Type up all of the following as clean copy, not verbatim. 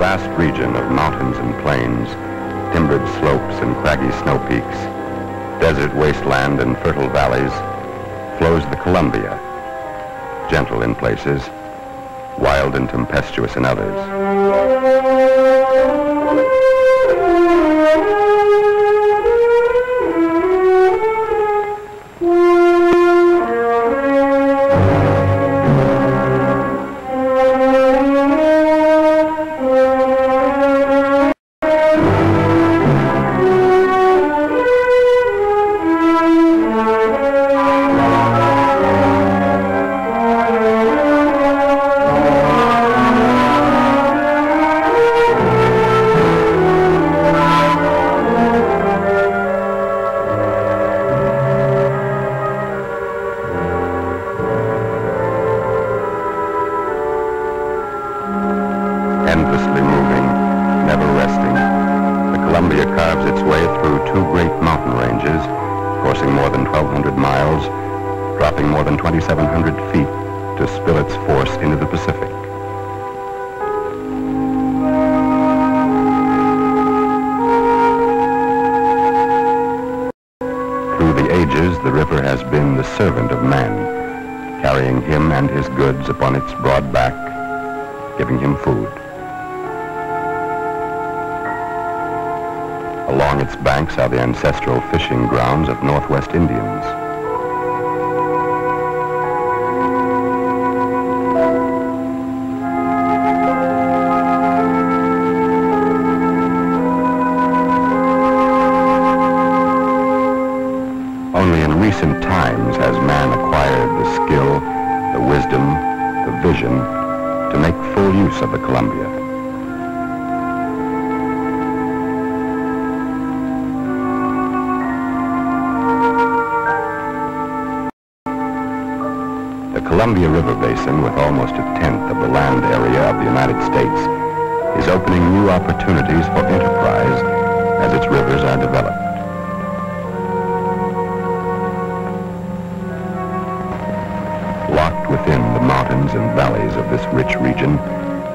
vast region of mountains and plains, timbered slopes and craggy snow peaks, desert wasteland and fertile valleys, flows the Columbia, gentle in places, wild and tempestuous in others. Endlessly moving, never resting, the Columbia carves its way through two great mountain ranges, coursing more than 1,200 miles, dropping more than 2,700 feet to spill its force into the Pacific. Through the ages, the river has been the servant of man, carrying him and his goods upon its broad back, giving him food. Along its banks are the ancestral fishing grounds of Northwest Indians. Only in recent times has man acquired the skill, the wisdom, the vision to make full use of the Columbia. The Columbia River Basin, with almost a tenth of the land area of the United States, is opening new opportunities for enterprise as its rivers are developed. Locked within the mountains and valleys of this rich region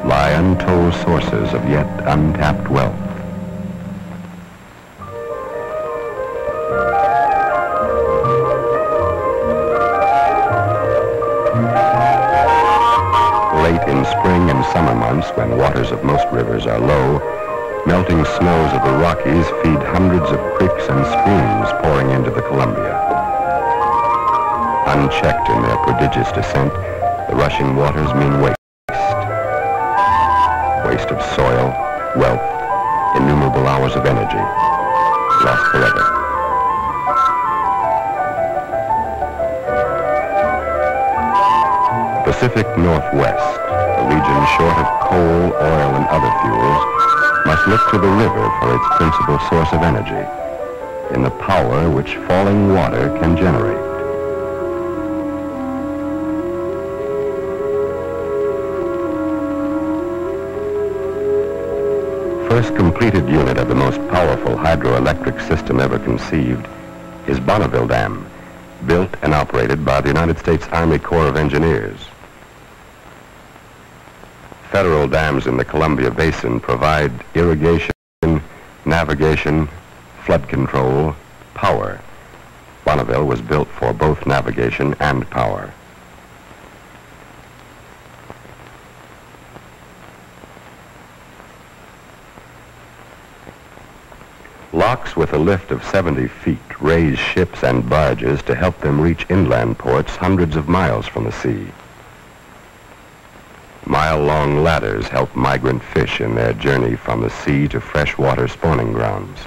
lie untold sources of yet untapped wealth. Late in spring and summer months, when waters of most rivers are low, melting snows of the Rockies feed hundreds of creeks and streams pouring into the Columbia. Unchecked in their prodigious descent, the rushing waters mean waste. Waste of soil, wealth, innumerable hours of energy, lost forever. Pacific Northwest, a region short of coal, oil, and other fuels, must look to the river for its principal source of energy, in the power which falling water can generate. First completed unit of the most powerful hydroelectric system ever conceived is Bonneville Dam, built and operated by the United States Army Corps of Engineers. Federal dams in the Columbia Basin provide irrigation, navigation, flood control, power. Bonneville was built for both navigation and power. Locks with a lift of 70 feet raise ships and barges to help them reach inland ports hundreds of miles from the sea. Mile-long ladders help migrant fish in their journey from the sea to freshwater spawning grounds.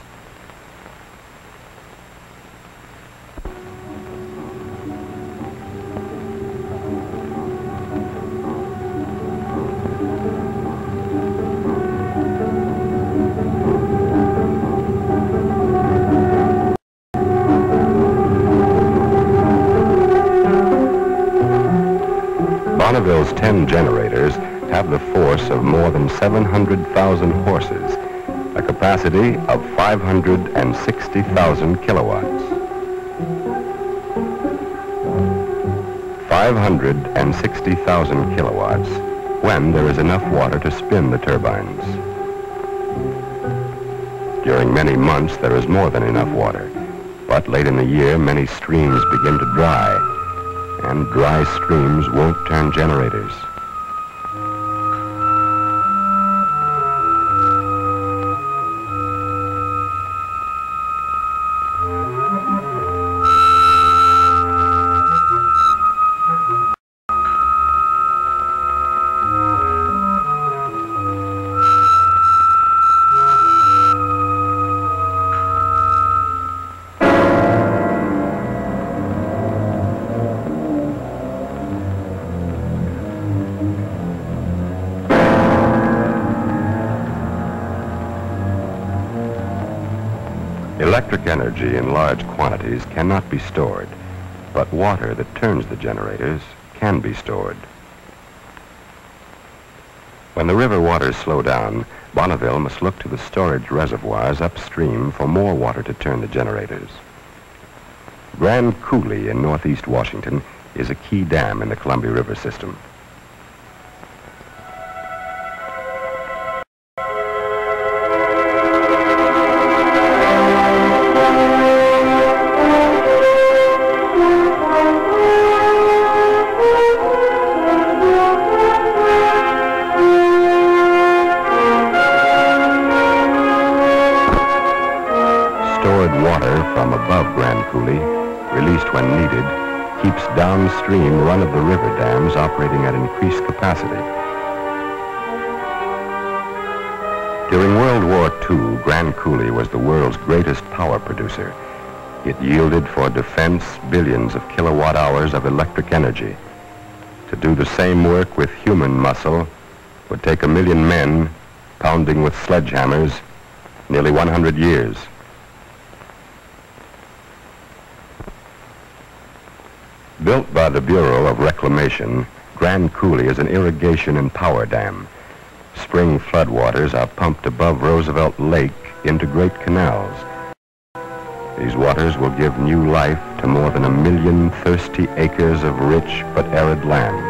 Bonneville's 10 generators have the force of more than 700,000 horses, a capacity of 560,000 kilowatts. 560,000 kilowatts when there is enough water to spin the turbines. During many months, there is more than enough water, but late in the year, many streams begin to dry, and dry streams won't turn generators. Electric energy in large quantities cannot be stored, but water that turns the generators can be stored. When the river waters slow down, Bonneville must look to the storage reservoirs upstream for more water to turn the generators. Grand Coulee in northeast Washington is a key dam in the Columbia River system. From above Grand Coulee, released when needed, keeps downstream run-of-the-river dams operating at increased capacity. During World War II, Grand Coulee was the world's greatest power producer. It yielded for defense billions of kilowatt-hours of electric energy. To do the same work with human muscle would take 1 million men pounding with sledgehammers nearly 100 years. Built by the Bureau of Reclamation, Grand Coulee is an irrigation and power dam. Spring floodwaters are pumped above Roosevelt Lake into great canals. These waters will give new life to more than 1 million thirsty acres of rich but arid land.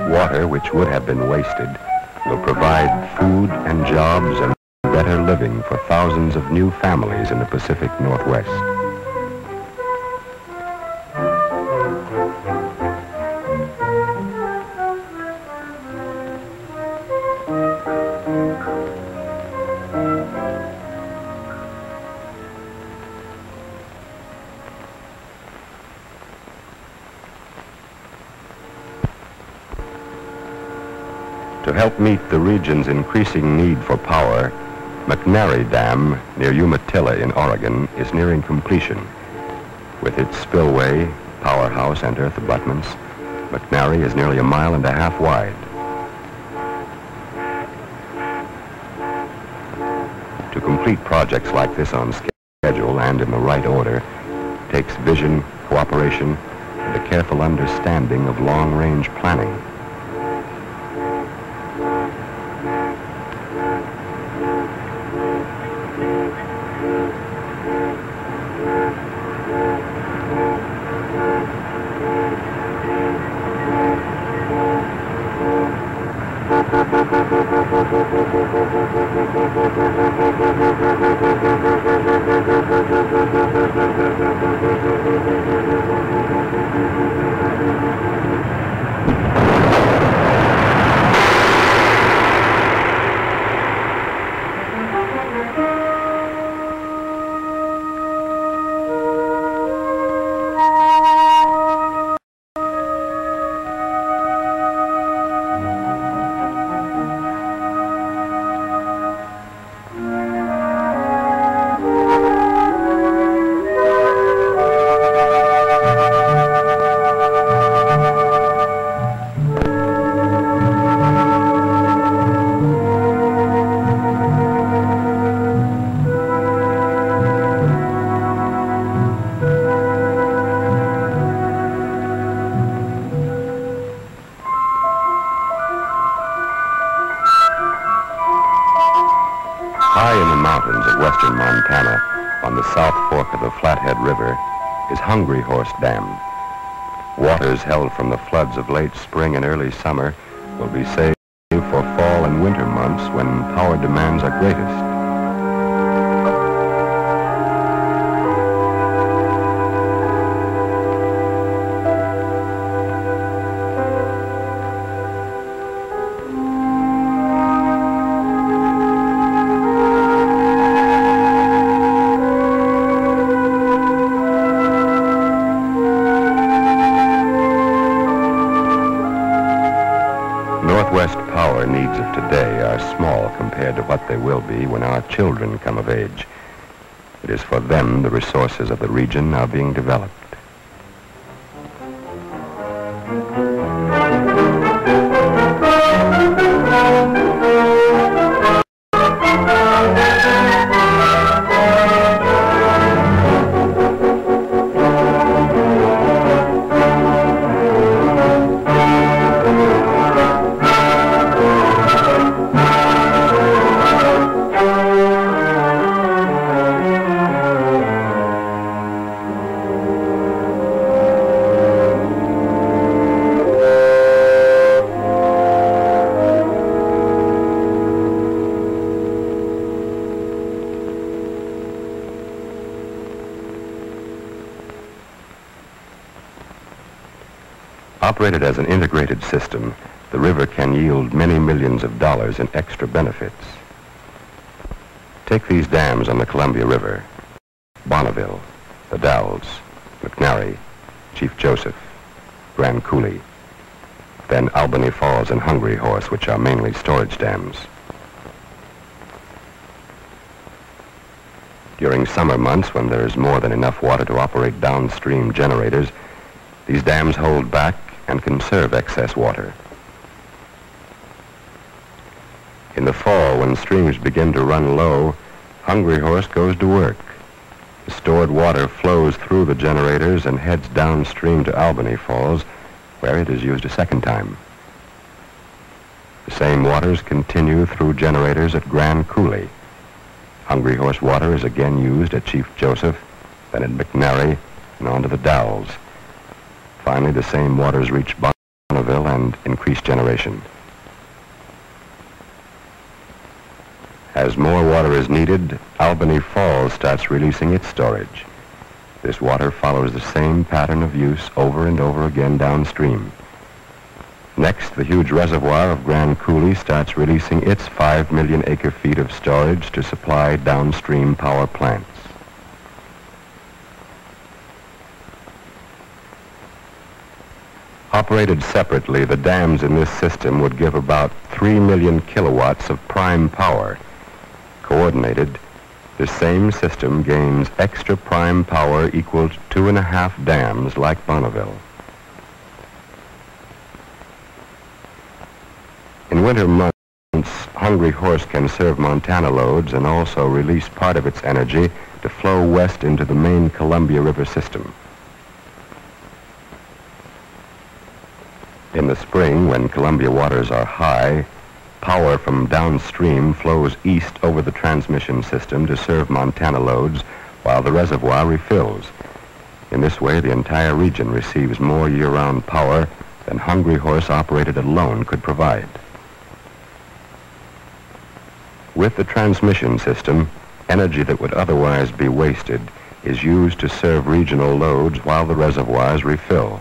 Water, which would have been wasted, will provide food and jobs and better living for thousands of new families in the Pacific Northwest. To help meet the region's increasing need for power, McNary Dam near Umatilla in Oregon is nearing completion. With its spillway, powerhouse, and earth abutments, McNary is nearly 1.5 miles wide. To complete projects like this on schedule and in the right order takes vision, cooperation, and a careful understanding of long-range planning. Montana, on the south fork of the Flathead River, is Hungry Horse Dam. Waters held from the floods of late spring and early summer will be saved for fall and winter months when power demands are greatest. Northwest power needs of today are small compared to what they will be when our children come of age. It is for them the resources of the region are being developed. Operated as an integrated system, the river can yield many millions of dollars in extra benefits. Take these dams on the Columbia River: Bonneville, the Dalles, McNary, Chief Joseph, Grand Coulee, then Albany Falls and Hungry Horse, which are mainly storage dams. During summer months, when there is more than enough water to operate downstream generators, these dams hold back and conserve excess water. In the fall, when streams begin to run low, Hungry Horse goes to work. The stored water flows through the generators and heads downstream to Albany Falls, where it is used a second time. The same waters continue through generators at Grand Coulee. Hungry Horse water is again used at Chief Joseph, then at McNary, and on to the Dalles. Finally, the same waters reach Bonneville and increase generation. As more water is needed, Albany Falls starts releasing its storage. This water follows the same pattern of use over and over again downstream. Next, the huge reservoir of Grand Coulee starts releasing its 5 million acre-feet of storage to supply downstream power plants. Operated separately, the dams in this system would give about 3 million kilowatts of prime power. Coordinated, this same system gains extra prime power equal to 2.5 dams like Bonneville. In winter months, Hungry Horse can serve Montana loads and also release part of its energy to flow west into the main Columbia River system. In the spring, when Columbia waters are high, power from downstream flows east over the transmission system to serve Montana loads while the reservoir refills. In this way, the entire region receives more year-round power than Hungry Horse operated alone could provide. With the transmission system, energy that would otherwise be wasted is used to serve regional loads while the reservoirs refill.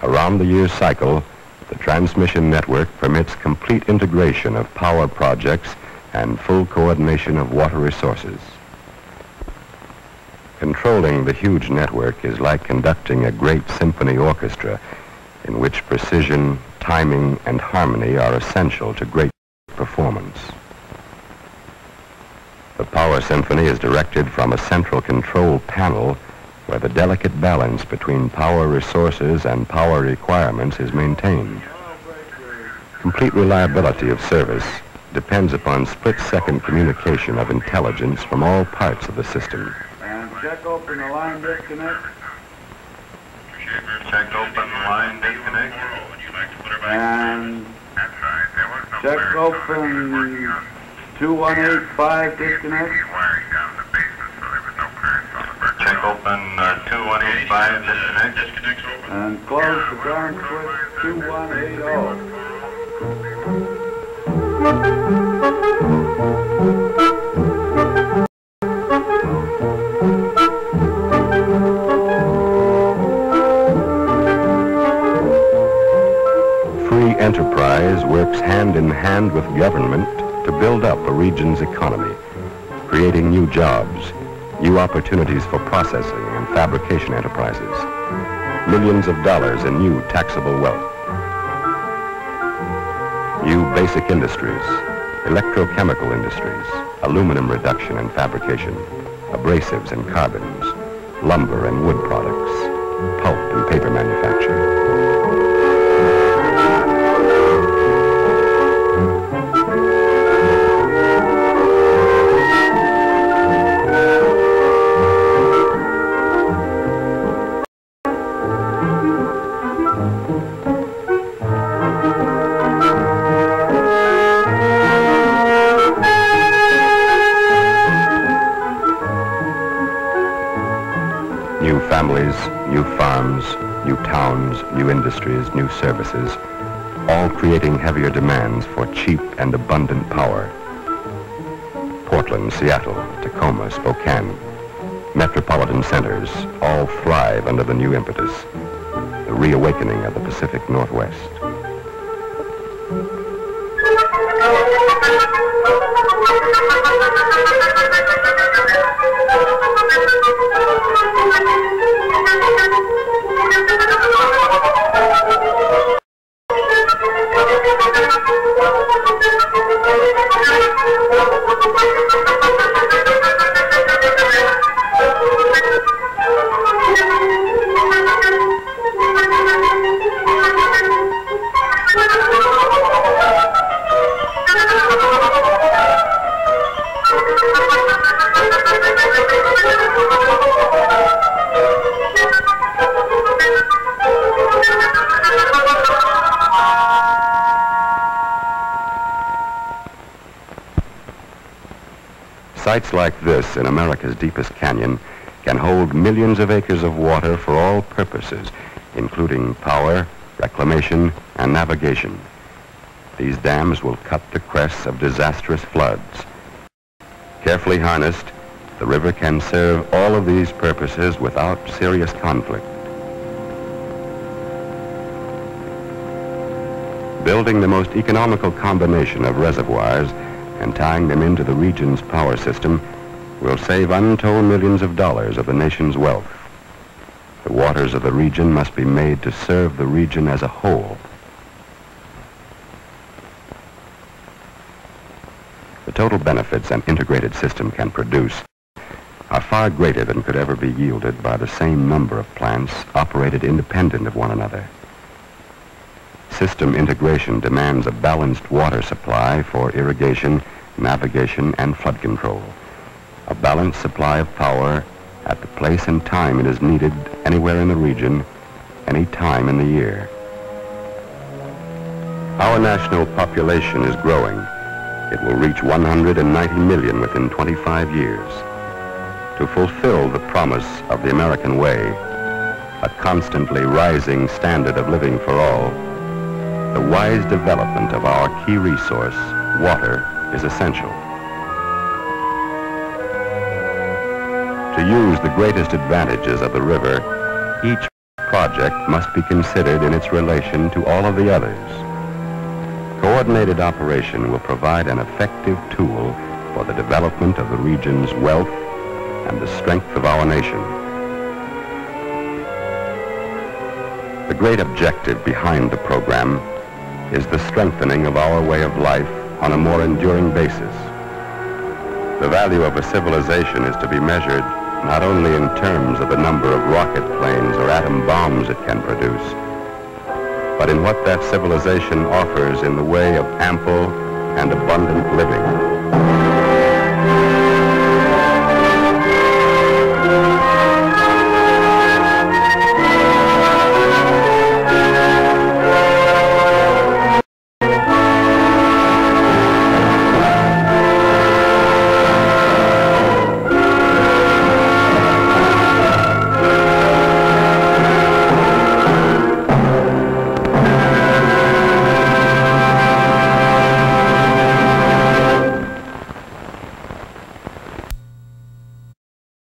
Around the year cycle, the transmission network permits complete integration of power projects and full coordination of water resources. Controlling the huge network is like conducting a great symphony orchestra in which precision, timing, and harmony are essential to great performance. The power symphony is directed from a central control panel where the delicate balance between power resources and power requirements is maintained. Complete reliability of service depends upon split-second communication of intelligence from all parts of the system. And check open the line disconnect. Check open the line disconnect. And that's right. There was no Check open 2185 disconnect. Check open 2185 disconnect. And close the ground switch 2180. Free enterprise works hand in hand with government to build up a region's economy, creating new jobs, new opportunities for processing and fabrication enterprises, millions of dollars in new taxable wealth. New basic industries, electrochemical industries, aluminum reduction and fabrication, abrasives and carbons, lumber and wood products, pulp and paper manufacture. New families, new farms, new towns, new industries, new services, all creating heavier demands for cheap and abundant power. Portland, Seattle, Tacoma, Spokane, metropolitan centers all thrive under the new impetus, the reawakening of the Pacific Northwest. Sites like this in America's deepest canyon can hold millions of acres of water for all purposes, including power, reclamation, and navigation. These dams will cut the crests of disastrous floods. Carefully harnessed, the river can serve all of these purposes without serious conflict. Building the most economical combination of reservoirs and tying them into the region's power system will save untold millions of dollars of the nation's wealth. The waters of the region must be made to serve the region as a whole. The total benefits an integrated system can produce are far greater than could ever be yielded by the same number of plants operated independent of one another. System integration demands a balanced water supply for irrigation, navigation, and flood control. A balanced supply of power at the place and time it is needed anywhere in the region, any time in the year. Our national population is growing. It will reach 190 million within 25 years. To fulfill the promise of the American way, a constantly rising standard of living for all, the wise development of our key resource, water, is essential. To use the greatest advantages of the river, each project must be considered in its relation to all of the others. Coordinated operation will provide an effective tool for the development of the region's wealth and the strength of our nation. The great objective behind the program is the strengthening of our way of life on a more enduring basis. The value of a civilization is to be measured not only in terms of the number of rocket planes or atom bombs it can produce, but in what that civilization offers in the way of ample and abundant living.